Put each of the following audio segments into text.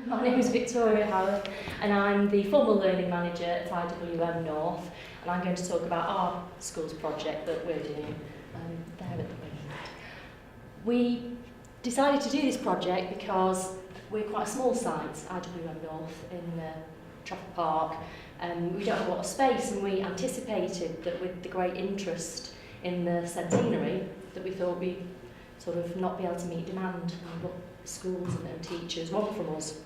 My name is Victoria Howard and I'm the Formal Learning Manager at IWM North, and I'm going to talk about our schools project that we're doing there at the moment. We decided to do this project because we're quite a small site, IWM North, in Trafford Park. We don't have a lot of space, and we anticipated that with the great interest in the centenary that we thought we'd sort of not be able to meet demand and what schools and teachers want from us.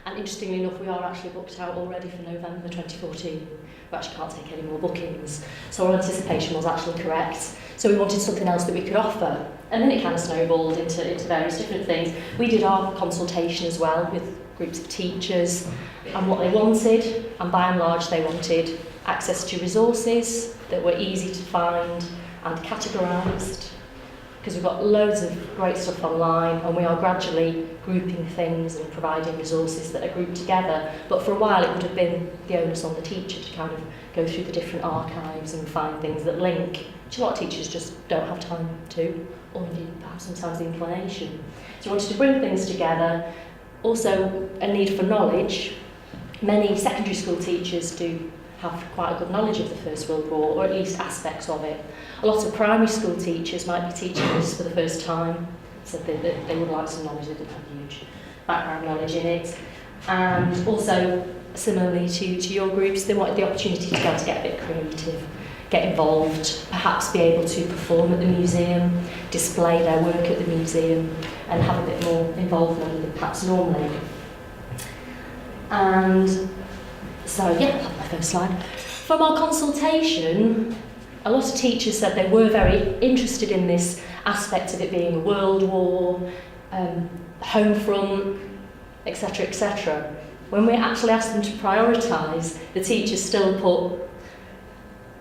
And interestingly enough, we are actually booked out already for November 2014. We actually can't take any more bookings. So our anticipation was actually correct. So we wanted something else that we could offer. And then it kind of snowballed into various different things. We did our consultation as well with groups of teachers and what they wanted. And by and large, they wanted access to resources that were easy to find and categorised, because we've got loads of great stuff online, and we are gradually grouping things and providing resources that are grouped together. But for a while it would have been the onus on the teacher to kind of go through the different archives and find things that link, which a lot of teachers just don't have time to, or indeed perhaps sometimes the inclination. So we wanted to bring things together. Also, a need for knowledge. Many secondary school teachers do have quite a good knowledge of the First World War, or at least aspects of it. A lot of primary school teachers might be teaching this for the first time, so they would like some knowledge. They didn't have huge background knowledge in it. And also, similarly to your groups, they wanted the opportunity to be able to get a bit creative, get involved, perhaps be able to perform at the museum, display their work at the museum, and have a bit more involvement than perhaps normally. And so, yeah, that's my first slide. From our consultation, a lot of teachers said they were very interested in this aspect of it being a world war, home front, etc., etc. When we actually asked them to prioritise, the teachers still put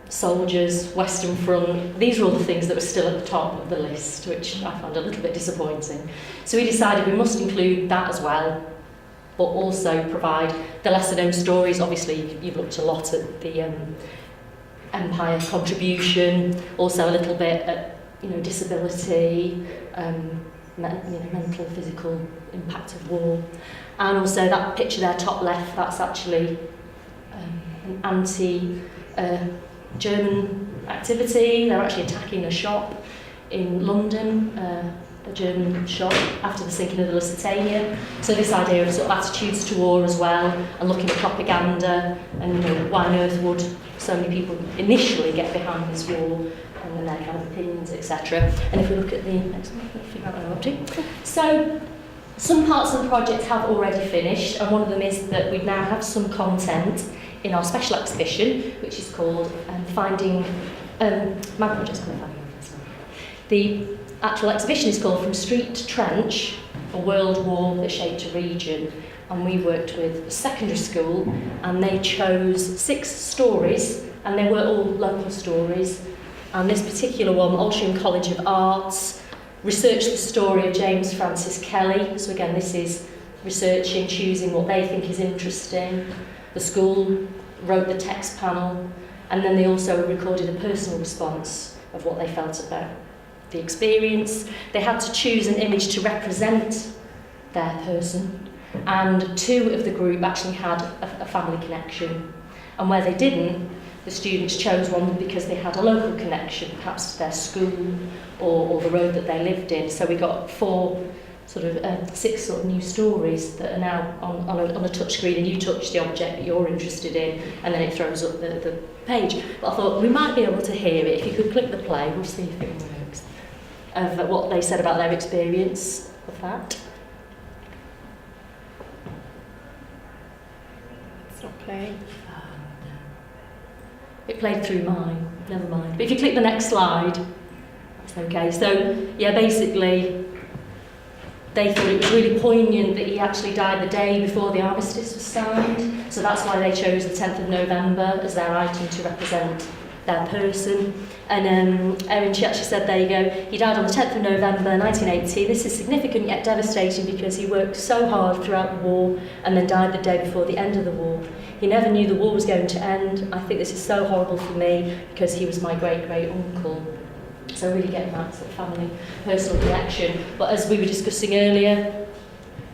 soldiers, Western Front. These were all the things that were still at the top of the list, which I found a little bit disappointing. So we decided we must include that as well, but also provide the lesser known stories. Obviously, you've looked a lot at the Empire contribution, also a little bit at disability, mental, physical impact of war, and also that picture there, top left, that's actually an anti-German activity. They're actually attacking a shop in London, a German shop, after the sinking of the Lusitania. So this idea of sort of attitudes to war as well, and looking at propaganda, and why on earth would so many people initially get behind this war, and then their kind of opinions, etc. And if we look at the next one, we'll figure out what I'm up to. So some parts of the project have already finished, and one of them is that we now have some content in our special exhibition, which is called Finding. My project's called Finding. The actual exhibition is called From Street to Trench, a World War that Shaped a Region. And we worked with a secondary school, and they chose 6 stories, and they were all local stories. And this particular one, Altrincham College of Arts, researched the story of James Francis Kelly. So again, this is researching, choosing what they think is interesting. The school wrote the text panel, and then they also recorded a personal response of what they felt about the experience. They had to choose an image to represent their person, and 2 of the group actually had a family connection, and where they didn't, the students chose one because they had a local connection, perhaps to their school or the road that they lived in. So we got 6 sort of new stories that are now on a touch screen, and you touch the object that you're interested in, and then it throws up the page. But I thought we might be able to hear it. If you could click the play, we'll see if it works, of what they said about their experience of that. It's not playing. It played through mine, never mind. But if you click the next slide, that's okay. So, yeah, basically, they thought it was really poignant that he actually died the day before the armistice was signed. So that's why they chose the 10th of November as their item to represent their person. And Erin, she actually said, there you go, he died on the 10th of November 1980. This is significant yet devastating because he worked so hard throughout the war and then died the day before the end of the war. He never knew the war was going to end. I think this is so horrible for me because he was my great-great-uncle. So really getting that sort of family, personal connection. But as we were discussing earlier,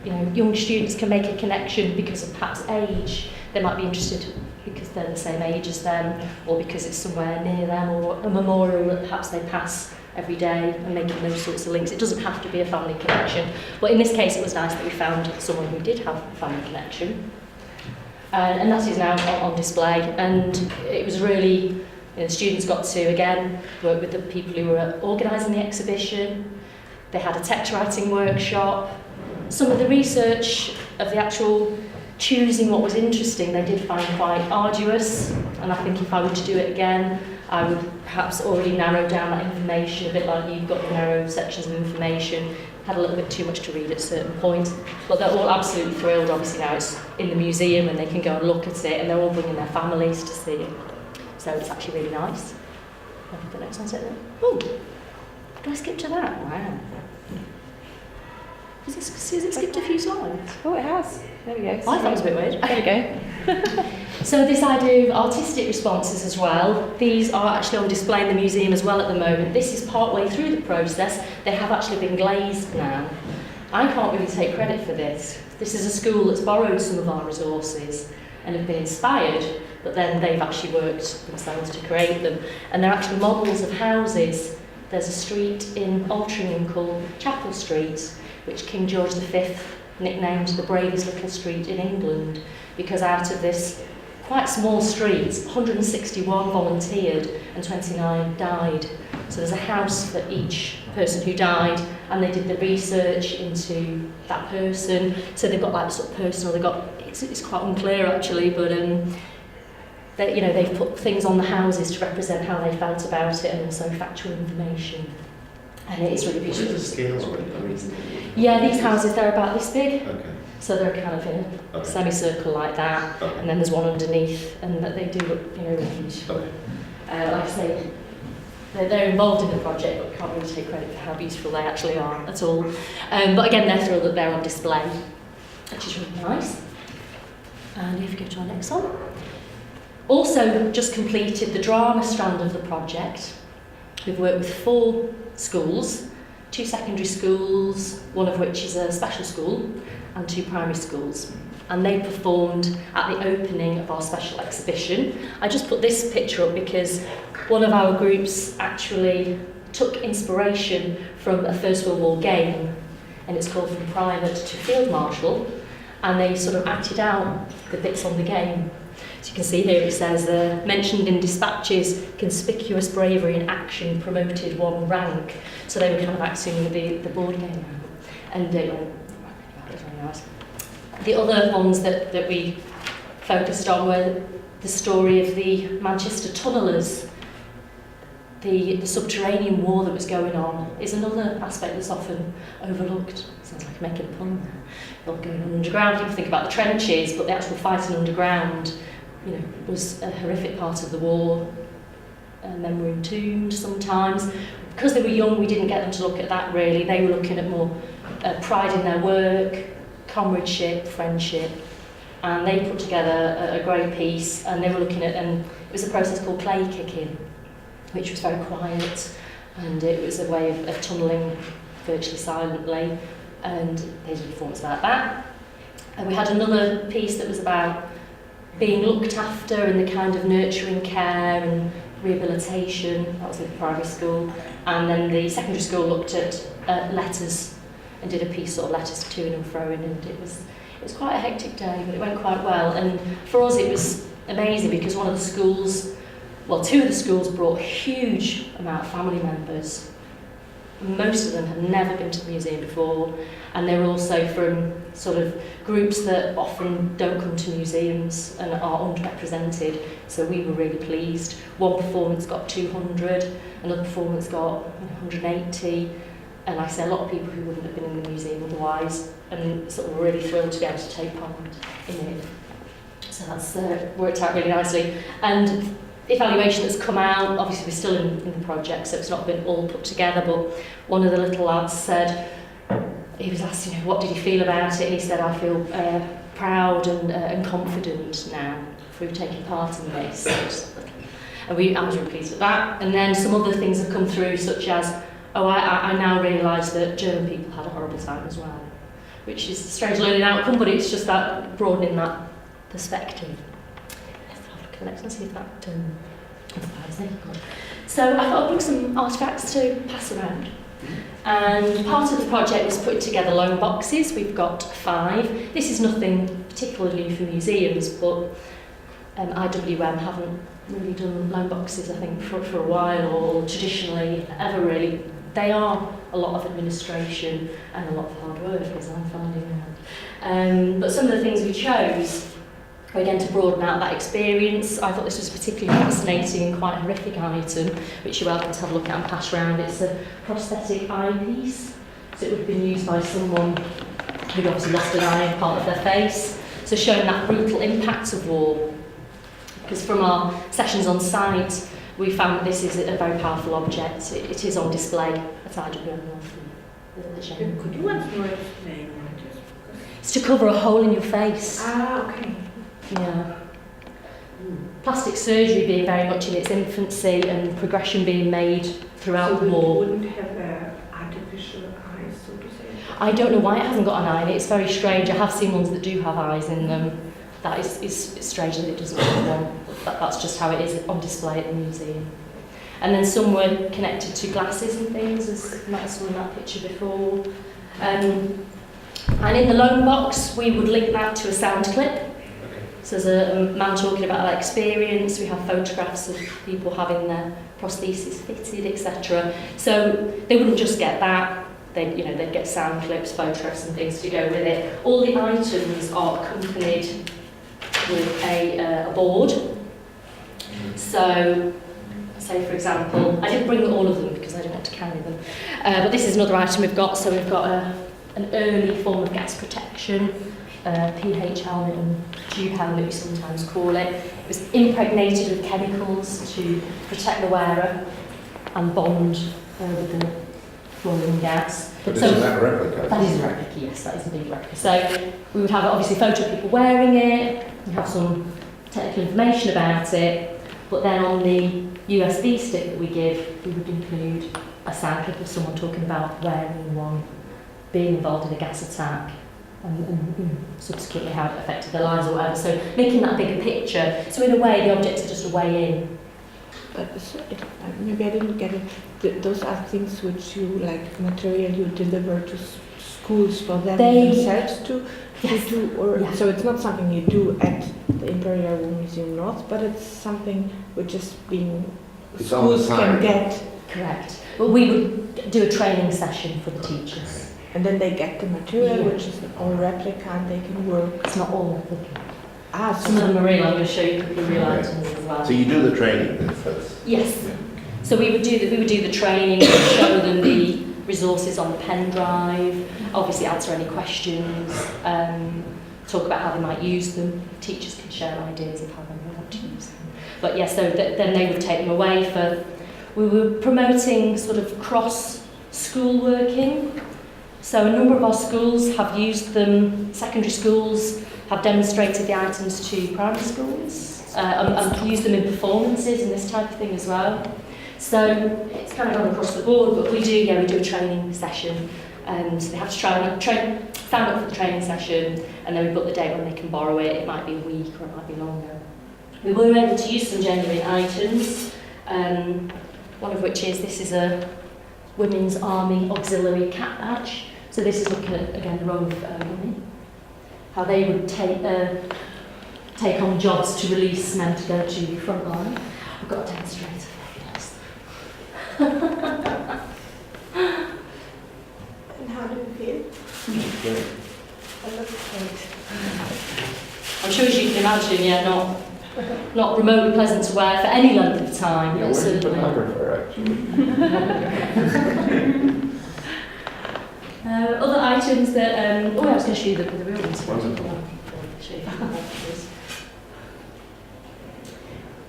young students can make a connection because of perhaps age. They might be interested because they're the same age as them, or because it's somewhere near them, or a memorial that perhaps they pass every day, and making those sorts of links. It doesn't have to be a family connection, but in this case it was nice that we found someone who did have a family connection. And that is now on display, and it was really, the students got to again work with the people who were organising the exhibition. They had a text writing workshop. Some of the research of the actual choosing what was interesting they did find quite arduous, and I think if I were to do it again I would perhaps already narrow down that information a bit, like you've got the narrow sections of information. Had a little bit too much to read at certain points, but they're all absolutely thrilled. Obviously now it's in the museum and they can go and look at it, and they're all bringing their families to see it, so it's actually really nice. The next one's it then. Oh, do I skip to that? Wow. Has it skipped a few slides? Oh, it has. There we go. I thought it was a bit weird. There we go. So this idea of artistic responses as well, these are actually on display in the museum as well at the moment. This is part way through the process. They have actually been glazed now. I can't really take credit for this. This is a school that's borrowed some of our resources and have been inspired, but then they've actually worked themselves to create them. And they're actually models of houses. There's a street in Altrincham called Chapel Street, which King George V nicknamed the bravest little street in England, because out of this quite small street, 161 volunteered and 29 died. So there's a house for each person who died, and they did the research into that person. So they've got like sort of personal, it's quite unclear actually, but they've put things on the houses to represent how they felt about it, and also factual information. And it is really beautiful. What's the scale on it? Yeah, these houses, they're about this big. Okay. So they're kind of in a semicircle like that, Okay. and then there's one underneath, and that they do look, really huge. Okay. Like I say, they're involved in the project, but can't really take credit for how beautiful they actually are at all. But again, they're thrilled that they're on display, which is really nice. And if you go to our next one. Also just completed the drama strand of the project. We've worked with 4 schools, 2 secondary schools, one of which is a special school, and 2 primary schools. And they performed at the opening of our special exhibition. I just put this picture up because one of our groups actually took inspiration from a First World War game, and it's called From Private to Field Marshal, and they sort of acted out the bits on the game. So you can see here it says, mentioned in dispatches, conspicuous bravery in action promoted 1 rank. So they were kind of acting the board game out. And it was really nice. The other ones that we focused on were the story of the Manchester tunnellers. The subterranean war that was going on is another aspect that's often overlooked. Sounds like making a pun there. Not going on underground, people think about the trenches, but the actual fighting underground, was a horrific part of the war. Men were entombed sometimes. Because they were young, we didn't get them to look at that really. They were looking at more pride in their work, comradeship, friendship, and they put together a great piece, and they were looking at, and it was a process called clay kicking, which was very quiet, and it was a way of tunnelling virtually silently, and they did a performance about that. And we had another piece that was about being looked after and the kind of nurturing care and rehabilitation. That was in the primary school, and then the secondary school looked at letters and did a piece sort of letters to and fro-in, and it was quite a hectic day, but it went quite well. And for us it was amazing because one of the schools, well, 2 of the schools brought a huge amount of family members. Most of them had never been to the museum before, and they were also from sort of groups that often don't come to museums and are underrepresented, so we were really pleased. One performance got 200, another performance got 180, and like I say, a lot of people who wouldn't have been in the museum otherwise, and sort of were really thrilled to be able to take part in it. So that's worked out really nicely. And the evaluation that's come out, obviously we're still in the project, so it's not been all put together, but one of the little lads said, he was asked, what did he feel about it, and he said, I feel proud and confident now through taking part in this. And I was really pleased with that. And then some other things have come through, such as, I now realise that German people had a horrible time as well. which is a strange learning outcome, but it's just that broadening that perspective. Let's have a look at the next one, see if that applies. There you go. So I thought I'd bring some artefacts to pass around. And part of the project was putting together loan boxes. We've got 5. This is nothing particularly for museums, but IWM haven't really done loan boxes, I think, for a while, or traditionally ever really. They are a lot of administration and a lot of hard work, as I'm finding out. But some of the things we chose were, again, to broaden out that experience. I thought this was a particularly fascinating and quite horrific item, which you're welcome to have a look at and pass around. It's a prosthetic eyepiece. So it would have been used by someone who'd obviously lost an eye and part of their face. So showing that brutal impact of war. Because from our sessions on site, we found that this is a very powerful object. It is on display at IWM North. Could you once more explain what it is? It's to cover a hole in your face. Ah, okay. Yeah. Plastic surgery being very much in its infancy and progression being made throughout the war. So wouldn't have an artificial eye, so to say? I don't know why it hasn't got an eye in it. It's very strange. I have seen ones that do have eyes in them. That is strange that it doesn't have one. That's just how it is on display at the museum. And then some were connected to glasses and things, as you might have seen in that picture before. And in the loan box, we would link that to a sound clip. So there's a man talking about that experience. We have photographs of people having their prosthesis fitted, etc. So they wouldn't just get that. They'd get sound clips, photographs, and things to go with it. All the items are accompanied with a board. So, say for example, I didn't bring all of them because I didn't want to carry them. But this is another item we've got. So we've got an early form of gas protection. PH helmet and tube helmet, we sometimes call it. It was impregnated with chemicals to protect the wearer and bond with the flowing gas. But isn't that a replica? That is a replica, yes, that is a big replica. So we would have obviously a photo of people wearing it, we have some technical information about it, but then on the USB stick that we give, we would include a sound clip of someone talking about wearing one, being involved in a gas attack, and subsequently how it affected their lives or whatever. So making that bigger picture. So in a way, the objects are just a way in. But maybe I didn't get it. Those are things which you, like material you deliver to schools for them themselves to do, or yeah. So it's not something you do at the Imperial War Museum North, but it's something which is being schools can get. Correct. But we would do a training session for the teachers. And then they get the material, which is all replica, and they can work. It's not all replica. So some of them are real. I'm going to show you a couple of real items as well. So you do the training then first? Yes. Yeah. So we would do the training, show them the resources on the pen drive, obviously answer any questions, talk about how they might use them. Teachers can share ideas of how they want to use them. But yes, so then they would take them away for. We were promoting sort of cross-school working. So a number of our schools have used them, secondary schools have demonstrated the items to primary schools and used them in performances and this type of thing as well. So it's kind of gone across the board, but we do a training session and they have to sign up for the training session and then we book the date when they can borrow it. It might be a week or it might be longer. We were able to use some genuine items, one of which is this is a Women's Army Auxiliary cap badge. So this is looking at, again, the role of women, how they would take on jobs to release men to go to the front line. I've got a demonstrator. And how do you feel? Good. I'm sure as you can imagine, not remotely pleasant to wear for any length of time. Yeah, we're a photographer, actually. Other items that, I was going to show you the real ones. Wonderful.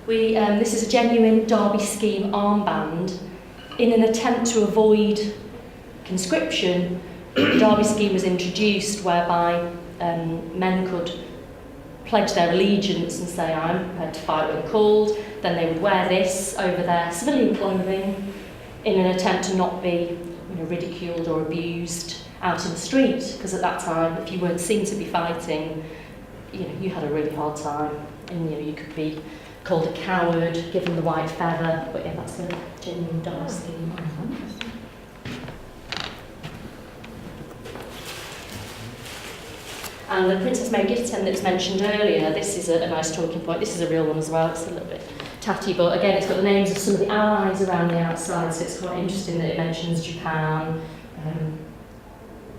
This is a genuine Derby scheme armband. In an attempt to avoid conscription, the Derby scheme was introduced whereby men could pledge their allegiance and say, I'm prepared to fight when called. Then they would wear this over their civilian clothing in an attempt to not be ridiculed or abused out in the street, because at that time, if you weren't seen to be fighting, you had a really hard time, and you could be called a coward, given the white feather. But yeah, that's a genuine dark scheme. And the Princess Mary gift tent that was mentioned earlier, this is a nice talking point. This is a real one as well. It's a little bit tatty, but again, it's got the names of some of the allies around the outside, so it's quite interesting that it mentions Japan.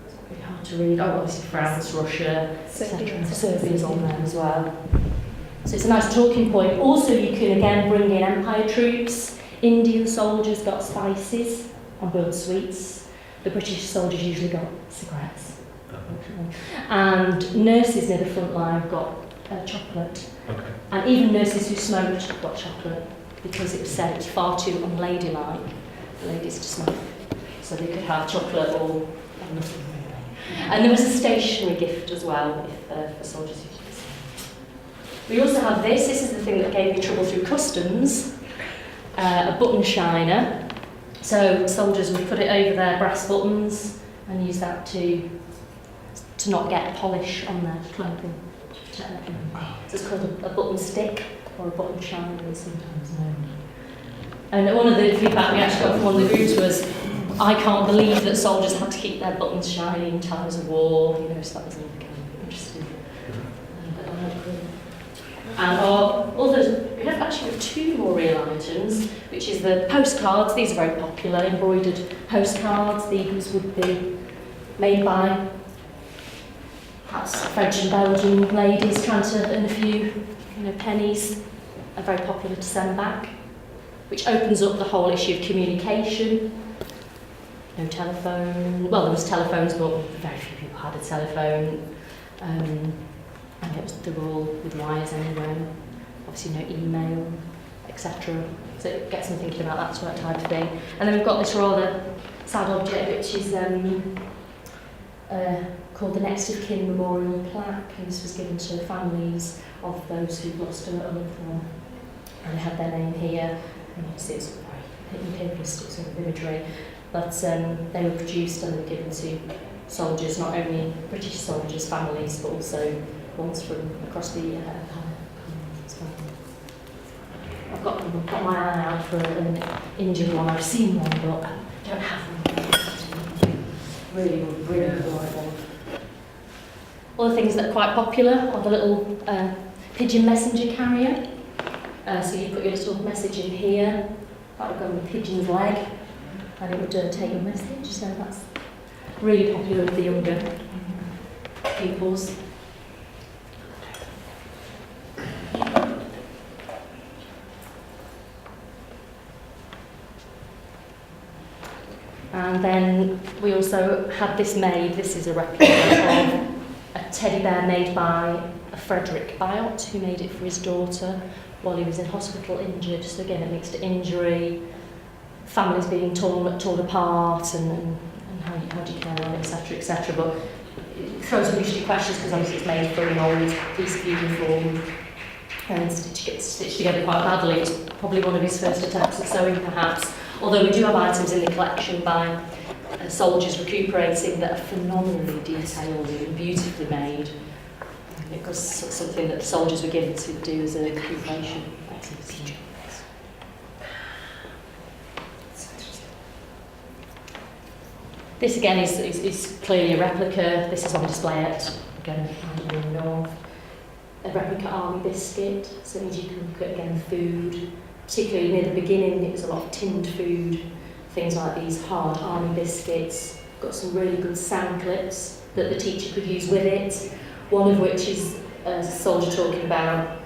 It's really hard to read. Oh, obviously France, Russia, etc. Serbia's on there as well. So it's a nice talking point. Also, you can again bring in Empire troops. Indian soldiers got spices and burnt sweets. The British soldiers usually got cigarettes. And nurses near the front line got chocolate. Okay. And even nurses who smoked got chocolate, because it was said it was far too unladylike for ladies to smoke. So they could have chocolate or nothing really. And there was a stationery gift as well for soldiers who did this. We also have this. This is the thing that gave me trouble through customs. A button shiner. So soldiers would put it over their brass buttons and use that to not get polish on their clothing. So it's called a button stick, or a button shiner, it's sometimes known. And one of the feedback we actually got from one of the groups was, I can't believe that soldiers had to keep their buttons shiny in times of war, so that was kind of interesting. And we have actually two more real items, which is the postcards. These are very popular, embroidered postcards. These would be made by perhaps French and Belgian ladies trying to earn a few pennies. Are very popular to send back, which opens up the whole issue of communication. No telephone. Well, there was telephones, but very few people had a telephone. And they were all with wires anyway. Obviously no email, etc. So it gets me thinking about that type of thing. And then we've got this rather sad object, which is called the Next of Kin Memorial Plaque, and this was given to families of those who've lost a loved one. And they had their name here, and obviously it's very imperialistic sort of imagery, but they were produced and they were given to soldiers, not only British soldiers' families, but also ones from across the Empire as well. I've got my eye out for an Indian one. I've seen one, but I don't have one. Really good one. Other things that are quite popular are the little pigeon messenger carrier. So you put your little message in here, that would go on the pigeon's leg, and it would take your message. So that's really popular with the younger pupils. And then we also had this made. This is a replica of a teddy bear made by a Frederick Biot, who made it for his daughter while he was in hospital injured. So again, it mixed injury, families being torn apart, and how do you carry on, etc., etc. But it throws some interesting questions, because obviously it's made for an old piece of uniform and stitched together quite badly. It's probably one of his first attempts at sewing, perhaps. Although we do have items in the collection by soldiers recuperating that are phenomenally detailed and beautifully made. It was something that the soldiers were given to do as a recuperation activity. This again is clearly a replica. This is on display at, again, in the north. A replica army biscuit, so it means you can look at, again, food. Particularly near the beginning, it was a lot of tinned food, things like these hard army biscuits. Got some really good sound clips that the teacher could use with it. One of which is a soldier talking about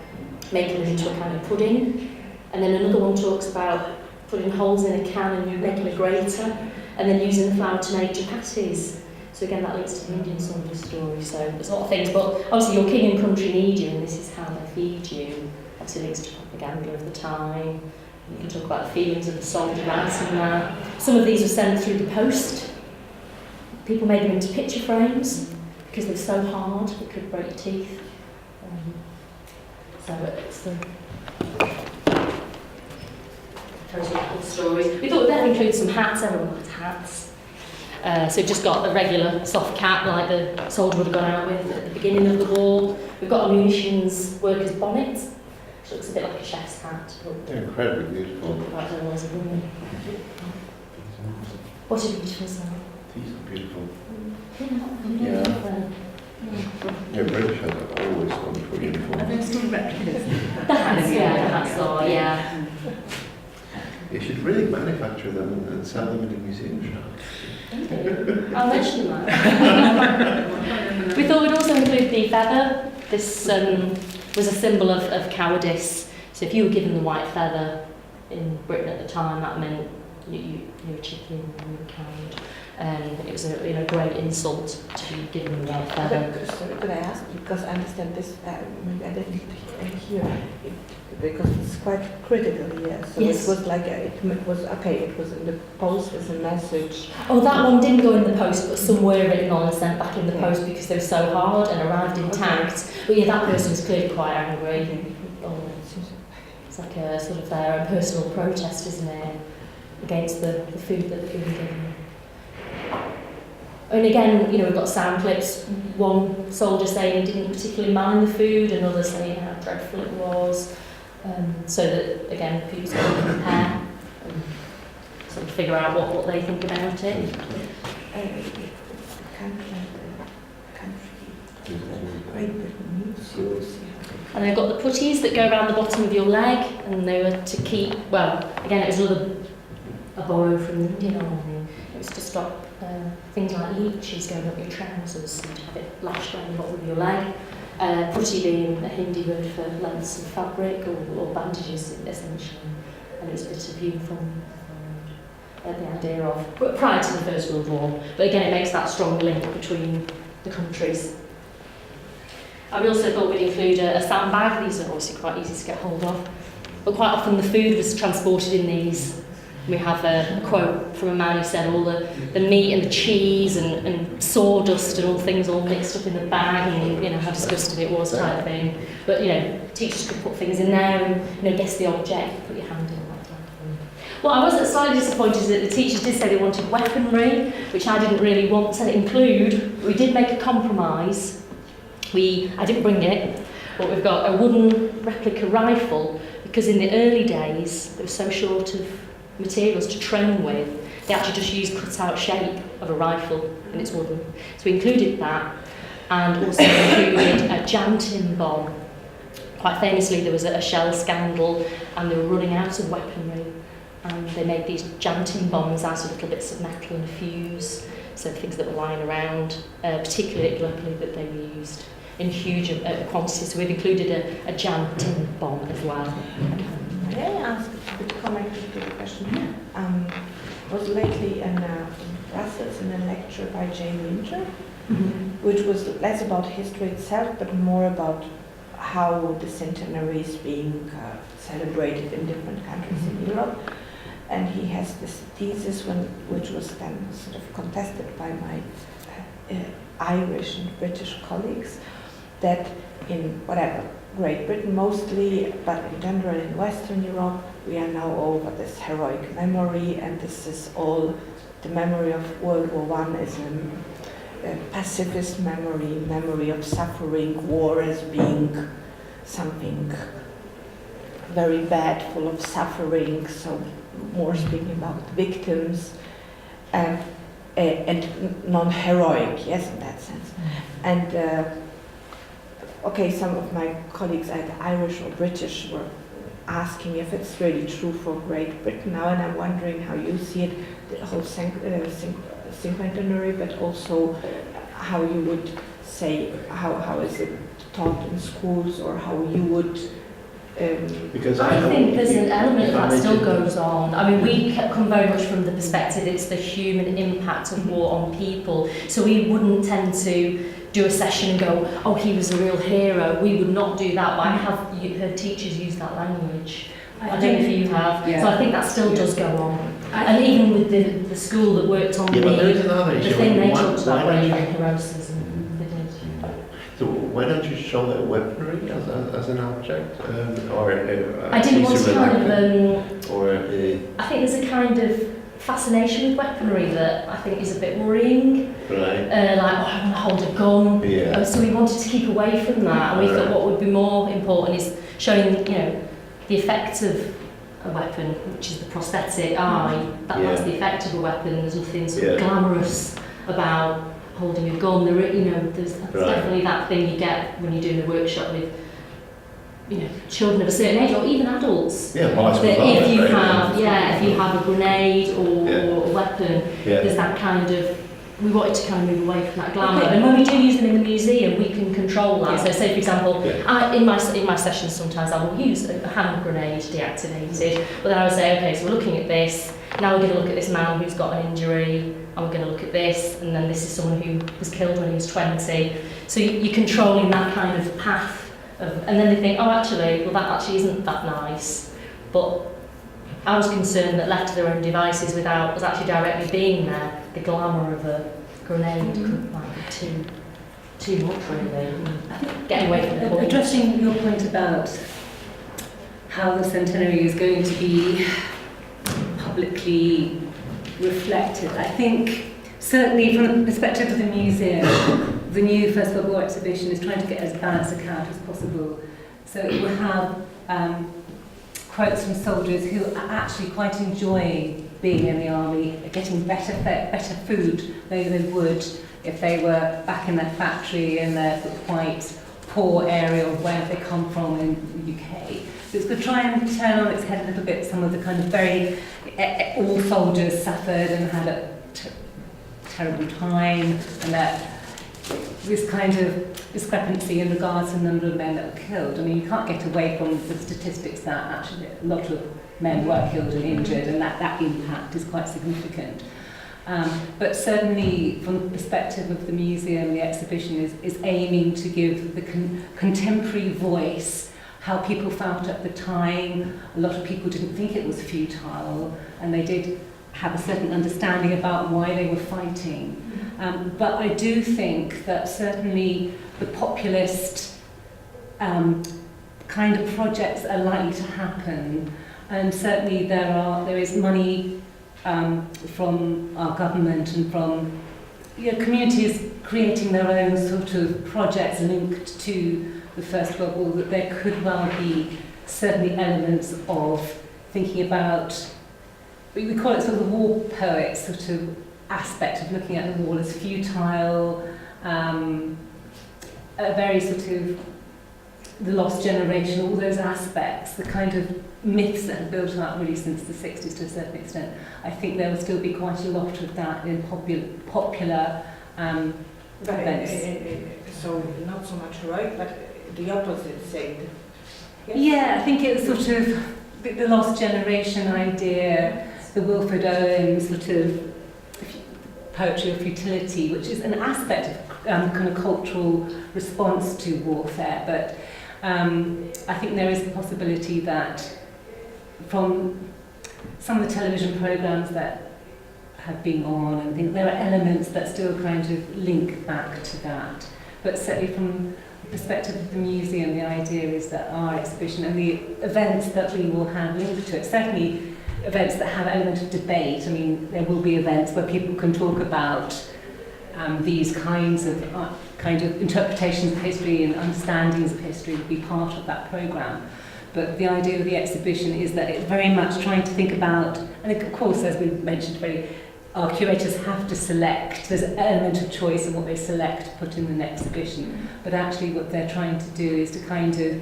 making it into a kind of pudding. And then another one talks about putting holes in a can and making a grater, and then using the flour to make chapatis. So again, that links to the Indian soldier story. So there's a lot of things, but obviously your king and country need you, and this is how they feed you. Obviously links to propaganda of the time. You can talk about the feelings of the soldier writing that. Some of these were sent through the post. People made them into picture frames because they're so hard it could break your teeth. So it's those are cool stories. We thought that includes some hats. Everyone likes hats. So we've just got a regular soft cap like the soldier would have gone out with at the beginning of the war. We've got a munitions worker's bonnet, which looks a bit like a chef's hat. They're incredibly beautiful. Like there was a woman. What a beautiful sound. These are beautiful. Yeah. Yeah, British has always wonderful uniforms. Are there still replicas? The hats are, yeah. You should really manufacture them and sell them in a museum shop. I'll mention that. We thought we'd also include the feather. This was a symbol of cowardice. So if you were given the white feather in Britain at the time, that meant you were chicken, you were coward. It was a great insult to be given the white feather. Sorry, could I ask? Because I understand this, maybe I didn't hear it, because it's quite critical here. So Yes. it was like, it was in the post as a message. Oh, that one didn't go in the post, but some were written on and sent back in the post because they were so hard and arrived intact. But yeah, that person was clearly quite angry. Oh, it's like a sort of a personal protest, isn't it? Against the food that they're being given. And again, we've got sound clips. One soldier saying he didn't particularly mind the food, another saying how dreadful it was. So that, again, people sort of compare and sort of figure out what they think about it. Great Britain news. And they've got the putties that go around the bottom of your leg, and they were to keep, well, again, it was a borrow from the Indian Army. It was to stop things like leeches going up your trousers and to have it lashed around the bottom of your leg. Putty being a Hindi word for lengths of fabric or bandages, essentially. And it was a bit of uniform, the idea of, prior to the First World War. But again, it makes that strong link between the countries. And we also thought we'd include a sandbag. These are obviously quite easy to get hold of. But quite often the food was transported in these. We have a quote from a man who said all the meat and the cheese and sawdust and all things all mixed up in the bag, and how disgusting it was, type of thing. But teachers could put things in there and guess the object, put your hand in that type of thing. What I was slightly disappointed is that the teachers did say they wanted weaponry, which I didn't really want to include. We did make a compromise. I didn't bring it, but we've got a wooden replica rifle, because in the early days there was so short of materials to train with, they actually just used cut-out shape of a rifle, and it's wooden. So we included that, and also included a jam tin bomb. Quite famously, there was a shell scandal, and they were running out of weaponry, and they made these jam tin bombs out of little bits of metal and fuse, so things that were lying around, particularly at Gallipoli, that they were used in huge quantities. So we've included a jam tin bomb as well. May I ask a bit connected to the question? I was lately in Brussels in a lecture by Jane Winter, which was less about history itself, but more about how the centenary is being celebrated in different countries in Europe. And he has this thesis, which was then sort of contested by my Irish and British colleagues, that in Great Britain mostly, but in general in Western Europe, we are now over this heroic memory, and this is all, the memory of World War I is a pacifist memory of suffering, war as being something very bad, full of suffering, so more speaking about victims, and non-heroic, yes, in that sense. And some of my colleagues, either Irish or British, were asking if it's really true for Great Britain now, and I'm wondering how you see it, the whole cinquentenary, but also how you would say, how is it taught in schools, or how you would... Because I think there's an element of that still mentioned- goes on. I mean, we come very much from the perspective it's the human impact of war on people. So we wouldn't tend to do a session and go, oh, he was a real hero. We would not do that, but I have heard teachers use that language. I don't know if you have. Yeah. So I think that still does go on. And even with the school that worked on Yeah, but there is another the issue. thing they Why- talked about why don't bravery you- and heroism, they did. So why don't you show that weaponry as an object, or I didn't want to kind of... or I think there's a kind of fascination with weaponry that I think is a bit worrying. Right. Like, oh, I want to hold a gun. Yeah. So we wanted to keep away from that, and we thought what would be more important is showing, the effect of a weapon, which is the prosthetic eye. That's the effect of a weapon. There's nothing sort of glamorous about holding a gun. There's definitely that thing you get when you're doing a workshop with, children of a certain age, or even adults. Yeah, well, I suppose that if you have a grenade or a weapon, there's that kind of. We wanted to kind of move away from that glamour, and when we do use them in the museum, we can control that. So, say for example, in my sessions sometimes I will use a hand grenade deactivated, but then I would say, okay, so we're looking at this. Now we're going to look at this man who's got an injury, and we're going to look at this, and then this is someone who was killed when he was 20. So you're controlling that kind of path, and then they think, oh, actually, well, that actually isn't that nice. But I was concerned that left to their own devices without us actually directly being there, the glamour of a grenade could be too much, really. I think getting away from the point. Addressing your point about how the centenary is going to be publicly reflected, I think certainly from the perspective of the museum, the new First World War exhibition is trying to get as balanced a account as possible. So it will have quotes from soldiers who actually quite enjoy being in the army, getting better food than they would if they were back in their factory in their sort of quite poor area of where they come from in the UK. So it's going to try and turn on its head a little bit some of the kind of very, all soldiers suffered and had a terrible time, and that this kind of discrepancy in regards to the number of men that were killed. I mean, you can't get away from the statistics that actually a lot of men were killed and injured, and that impact is quite significant. But certainly from the perspective of the museum, the exhibition is aiming to give the contemporary voice, how people felt at the time. A lot of people didn't think it was futile, and they did have a certain understanding about why they were fighting. But I do think that certainly the populist kind of projects are likely to happen, and certainly there is money from our government and from communities creating their own sort of projects linked to the First World War, that there could well be certainly elements of thinking about, we call it sort of the war poet sort of aspect of looking at the war as futile, a very sort of the lost generation, all those aspects, the kind of myths that have built up really since the 60s to a certain extent. I think there will still be quite a lot of that in popular events. So not so much heroic, but the opposite, say. Yes? Yeah, I think it's sort of the lost generation idea, the Wilfred Owen sort of poetry of futility, which is an aspect of kind of cultural response to warfare. But I think there is a possibility that from some of the television programs that have been on, and things, there are elements that still kind of link back to that. But certainly from the perspective of the museum, the idea is that our exhibition and the events that we will have linked to it, certainly events that have an element of debate. I mean, there will be events where people can talk about these kinds of interpretations of history and understandings of history will be part of that programme. But the idea of the exhibition is that it's very much trying to think about, and of course, as we mentioned, our curators have to select. There's an element of choice in what they select to put in an exhibition. But actually what they're trying to do is to kind of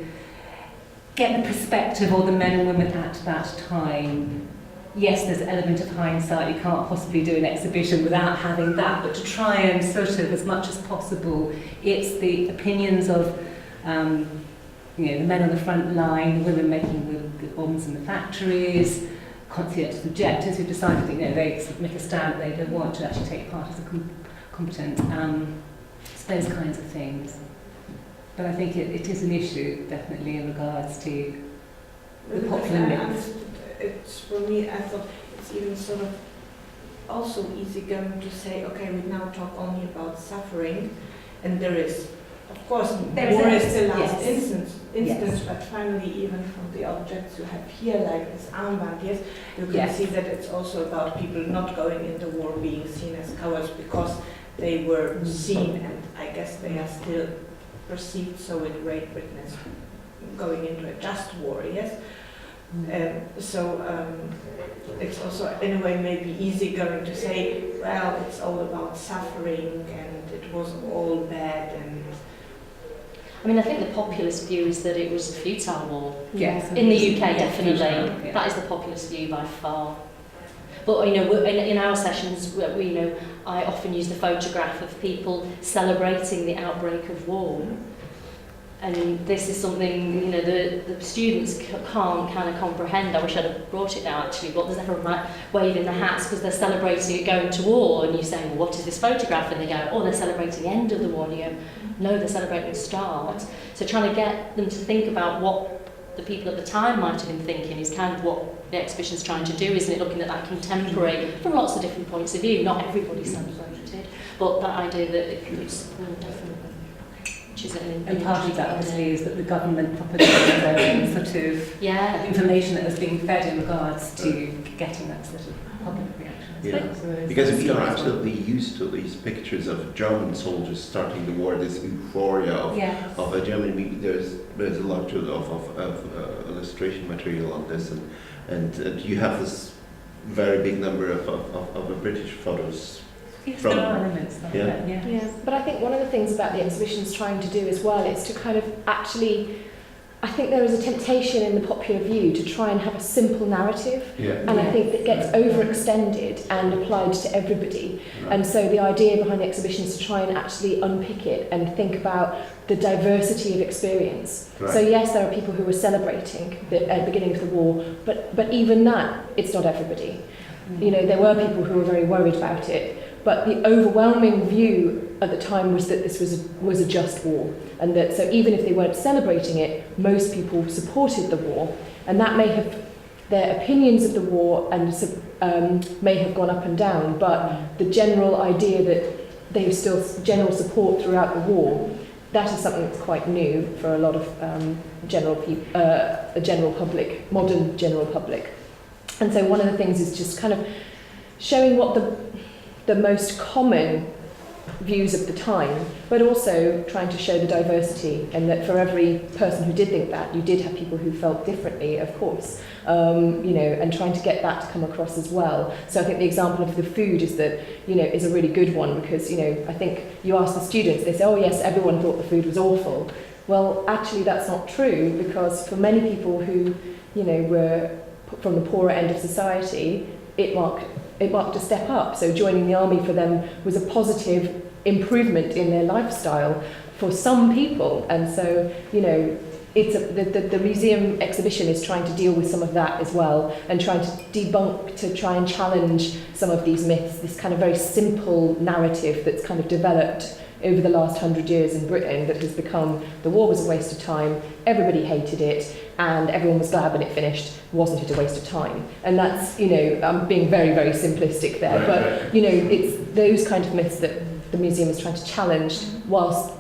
get the perspective of the men and women at that time. Yes, there's an element of hindsight. You can't possibly do an exhibition without having that, but to try and sort of, as much as possible, it's the opinions of the men on the front line, the women making the bombs in the factories, conscientious objectors who decided that they sort of make a stand, they don't want to actually take part as a competent. Those kinds of things. But I think it is an issue, definitely, in regards to the popular myths. It's for me, I thought it's even sort of also easy going to say, okay, we now talk only about suffering, and there is of course, There war is is the last yes. instance, Yes. but finally, even from the objects you have here, like this armband, yes, you can Yes. see that it's also about people not going into war being seen as cowards because they were seen, and I guess they are still perceived so in Great Britain as going into a just war, yes? It's also in a way maybe easy going to say, well, it's all about suffering and it was all bad and... I mean, I think the populist view is that it was a futile war. Yes. In the UK, Yeah, definitely. futile, yeah. That is the populist view by far. But you know, in our sessions, we, you know, I often use the photograph of people celebrating the outbreak of war. And this is something, you know, the students can't kind of comprehend. I wish I'd have brought it now, actually, but there's everyone like waving their hats because they're celebrating it going to war. And you say, well, what is this photograph? And they go, oh, they're celebrating the end of the war. And you go, no, they're celebrating the start. So trying to get them to think about what the people at the time might have been thinking is kind of what the exhibition's trying to do, isn't it? Looking at that contemporary from lots of different points of view. Not everybody celebrated, but that idea that it's definitely. And part of that obviously is that the government propagated their own sort of information that was being fed in regards to getting that sort of public reaction. Yeah. Because we are absolutely used to these pictures of German soldiers starting the war, this euphoria of a German. There's a lot of illustration material on this, and you have this very big number of British photos. Yes, there are elements like that, yeah. Yeah, but I think one of the things about the exhibition's trying to do as well is to kind of actually, I think there is a temptation in the popular view to try and have a simple narrative, and I think that gets overextended and applied to everybody. Right. And so the idea behind the exhibition is to try and actually unpick it and think about the diversity of experience. Right. So yes, there are people who were celebrating the beginning of the war, but even that, it's not everybody. You know, there were people who were very worried about it. But the overwhelming view at the time was that this was a just war, and that so even if they weren't celebrating it, most people supported the war, and that may have their opinions of the war and may have gone up and down, but the general idea that there was still general support throughout the war, that is something that's quite new for a lot of general public, modern general public. And so one of the things is just kind of showing what the most common views of the time, but also trying to show the diversity, and that for every person who did think that, you did have people who felt differently, of course, you know, and trying to get that to come across as well. So I think the example of the food is that, you know, is a really good one, because, you know, I think you ask the students, they say, oh yes, everyone thought the food was awful. Well, actually that's not true, because for many people who, you know, were from the poorer end of society, it marked a step up. So joining the army for them was a positive improvement in their lifestyle for some people. And so, you know, it's the museum exhibition is trying to deal with some of that as well, and trying to debunk, to try and challenge some of these myths, this kind of very simple narrative that's kind of developed over the last 100 years in Britain, that has become the war was a waste of time, everybody hated it, and everyone was glad when it finished. Wasn't it a waste of time? And that's, you know, I'm being very, very simplistic there, right, but, you know, it's those kind of myths that the museum is trying to challenge, whilst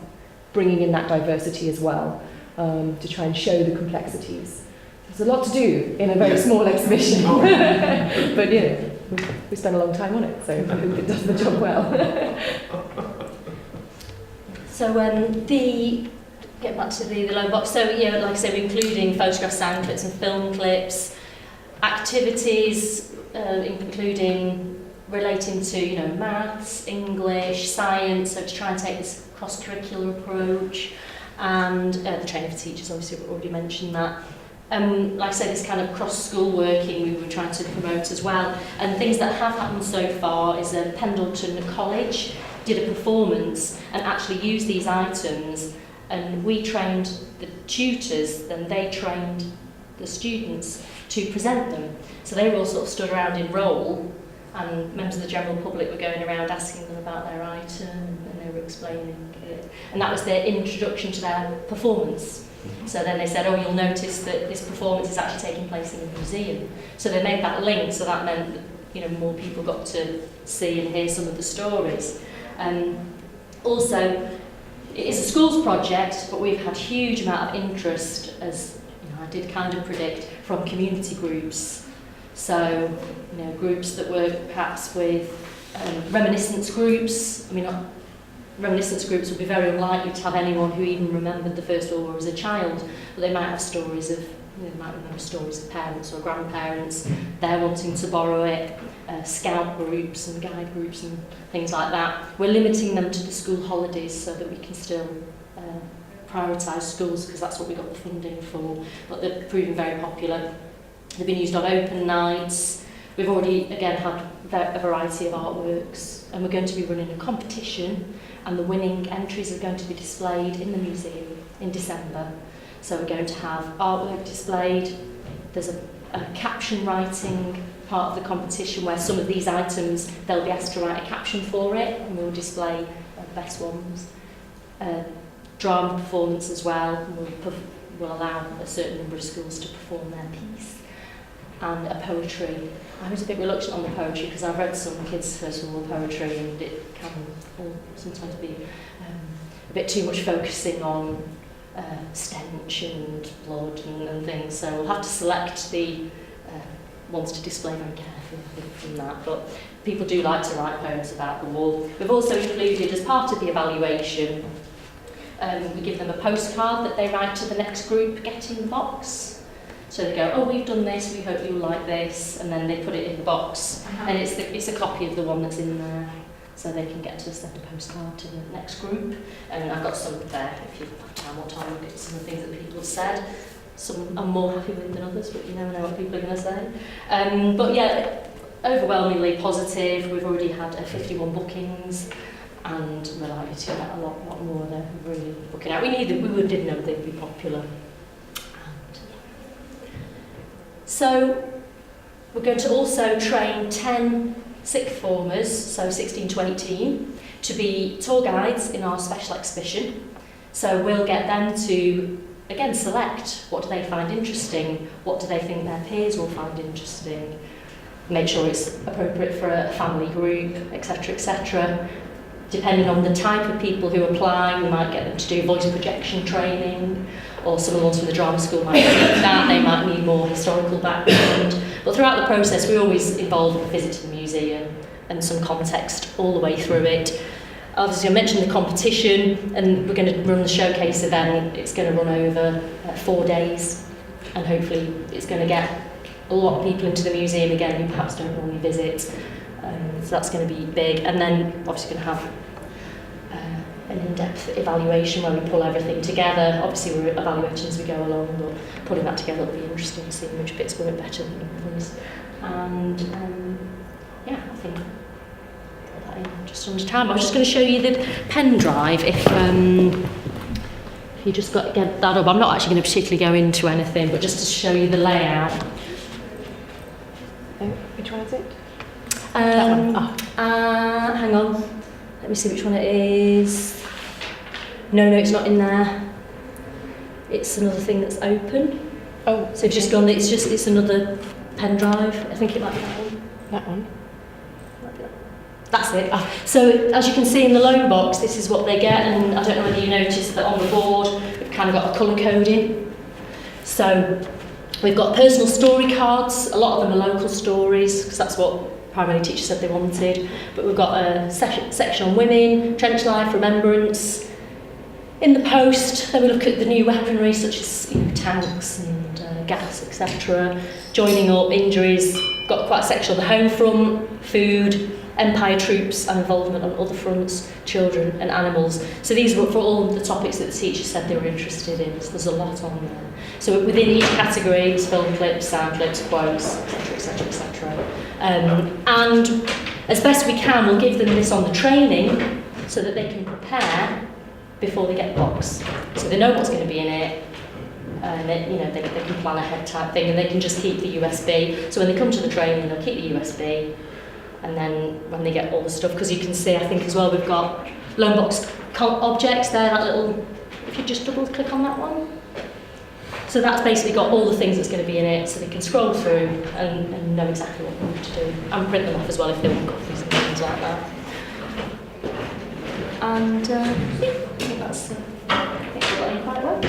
bringing in that diversity as well, to try and show the complexities. There's a lot to do in a very small exhibition, but, you know, we spent a long time on it, so I hope it does the job well. So get back to the low box. So yeah, like I said, we're including photograph sound clips and film clips, activities, including relating to, you know, maths, English, science. So to try and take this cross-curricular approach, and the training for teachers. Obviously, we've already mentioned that. Like I said, this kind of cross-school working we were trying to promote as well. And things that have happened so far is Pendleton College did a performance and actually used these items, and we trained the tutors, then they trained the students to present them. So they were all sort of stood around in row, and members of the general public were going around asking them about their item, and they were explaining it. And that was their introduction to their performance. So then they said, oh, you'll notice that this performance is actually taking place in the museum. So they made that link, so that meant that, you know, more people got to see and hear some of the stories. Also, it is a schools project, but we've had huge amount of interest, as I did kind of predict, from community groups. So, groups that work perhaps with reminiscence groups. I mean, reminiscence groups would be very unlikely to have anyone who even remembered the First World War as a child, but they might have stories of, they might remember stories of parents or grandparents, they're wanting to borrow it, scout groups and guide groups and things like that. We're limiting them to the school holidays so that we can still prioritise schools, because that's what we got the funding for, but they're proving very popular. They've been used on open nights. We've already, again, had a variety of artworks, and we're going to be running a competition, and the winning entries are going to be displayed in the museum in December. So we're going to have artwork displayed. There's a caption writing part of the competition where some of these items, they'll be asked to write a caption for it, and we'll display the best ones. Drama performance as well, and we'll allow a certain number of schools to perform their piece. And a poetry. I was a bit reluctant on the poetry because I've read some kids' First World War poetry, and it can sometimes be a bit too much focusing on stench and blood and things. So we'll have to select the ones to display very carefully from that. But people do like to write poems about the war. We've also included, as part of the evaluation, we give them a postcard that they write to the next group getting the box. So they go, oh, we've done this, we hope you'll like this, and then they put it in the box, and it's a copy of the one that's in there, so they can get to send a postcard to the next group. And I've got some there, if you have time or time, look at some of the things that people have said. Some I'm more happy with than others, but you never know what people are going to say. But yeah, overwhelmingly positive. We've already had 51 bookings, and we're likely to get a lot more. They're really booking out. We did know they'd be popular. So we're going to also train 10 sixth formers, so 16 to 18, to be tour guides in our special exhibition. So we'll get them to, again, select what do they find interesting, what do they think their peers will find interesting, make sure it's appropriate for a family group, etc., etc. Depending on the type of people who apply, we might get them to do voice projection training, or some of the ones from the drama school might need that, they might need more historical background. But throughout the process, we always involve a visit to the museum and some context all the way through it. Obviously, I mentioned the competition, and we're going to run the showcase event. It's going to run over 4 days, and hopefully it's going to get a lot of people into the museum again who perhaps don't normally visit. So that's going to be big. And then obviously going to have an in-depth evaluation where we pull everything together. Obviously we're evaluating as we go along, but putting that together will be interesting to see which bits work better than others. And yeah, I think I'll put that in just under time. I was just going to show you the pen drive if you just get that up. I'm not actually going to particularly go into anything, but just to show you the layout. Which one is it? Hang on. Let me see which one it is. No, it's not in there. It's another thing that's open. Oh, so it's just gone. It's another pen drive. I think it might be that one. That one. That's it. So as you can see in the loan box, this is what they get, and I don't know whether you noticed that on the board we've kind of got a colour coding. So we've got personal story cards. A lot of them are local stories because that's what primary teachers said they wanted. But we've got a section on women, trench life, remembrance. In the post, then we look at the new weaponry such as tanks and gas, etc. Joining up, injuries. Got quite a section on the home front, food, Empire troops and involvement on other fronts, children and animals. So these were for all the topics that the teachers said they were interested in. So there's a lot on there. So within each category, there's film clips, sound clips, quotes, etc., etc., etc. And as best we can, we'll give them this on the training so that they can prepare before they get the box. So they know what's going to be in it. And they can plan ahead type thing, and they can just keep the USB. So when they come to the training, they'll keep the USB. And then when they get all the stuff, because you can see, I think as well, we've got loan box objects there, that little, if you just double click on that one. So that's basically got all the things that's going to be in it, so they can scroll through and know exactly what they need to do. And print them off as well if they want copies and things like that. And yeah, I think that's, I think we've got in quite well.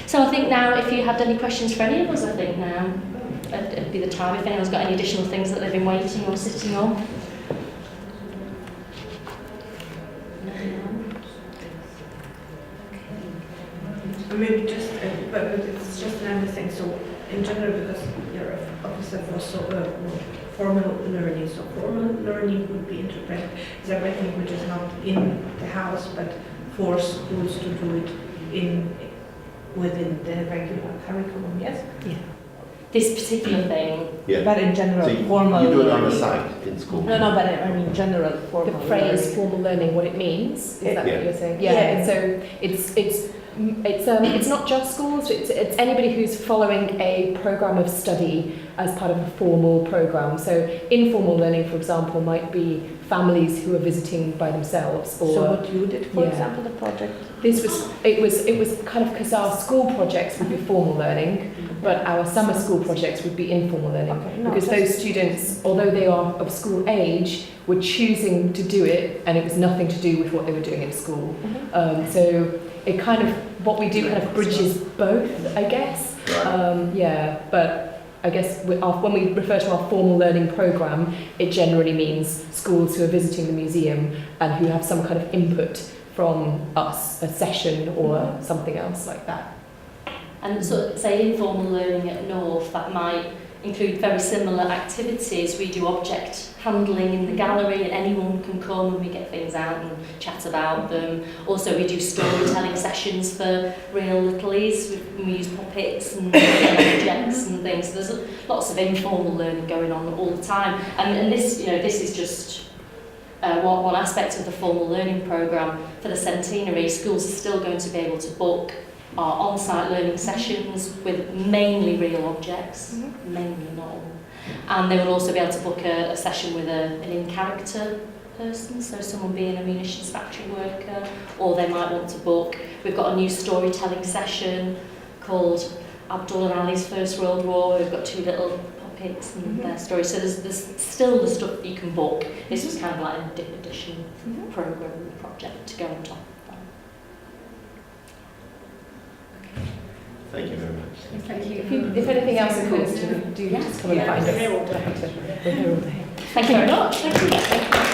So I think now, if you had any questions for any of us, I think now it'd be the time if anyone's got any additional things that they've been waiting or sitting on. Maybe just, but it's just another thing. So in general, because you're an officer for formal learning, so formal learning would be interpreted as everything which is not in the house, but for schools to do it within the regular curriculum. Yes. Yeah. This particular thing. Yeah. But in general, So formal. you do it on the learning. site in school. No, but I mean general formal. The phrase learning. formal learning, what it means, is that Yeah. what you're saying? Yeah. So it's not just schools. It's anybody who's following a program of study as part of a formal program. So informal learning, for example, might be families who are visiting by themselves. Or So what you did, for yeah. example, the project. it was kind of because our school projects would be formal learning, but our summer school projects would be informal learning. Okay, no, because those students, although they are of school age, were choosing to do it, and it was nothing to do with what they were doing in school. So it kind of, what we do kind of bridges both, I guess. Right. But I guess when we refer to our formal learning programme, it generally means schools who are visiting the museum and who have some kind of input from us, a session or something else like that. And so, say informal learning at North, that might include very similar activities. We do object handling in the gallery, and anyone can come and we get things out and chat about them. Also, we do storytelling sessions for real littlies. We use puppets and objects and things. So there's lots of informal learning going on all the time. And this, this is just one aspect of the formal learning programme. For the centenary, schools are still going to be able to book our on-site learning sessions with mainly real objects, mainly not all. And they will also be able to book a session with an in-character person, so someone being a munitions factory worker, or they might want to book, we've got a new storytelling session called Abdul and Ali's First World War. We've got two little puppets and their stories, so there's still the stuff that you can book. This was kind of like a dip edition programme project to go on top. Thank you very much. Thank you. If anything else occurs to you, do just come and find us. We're here all day. Thank you very much. Thank you.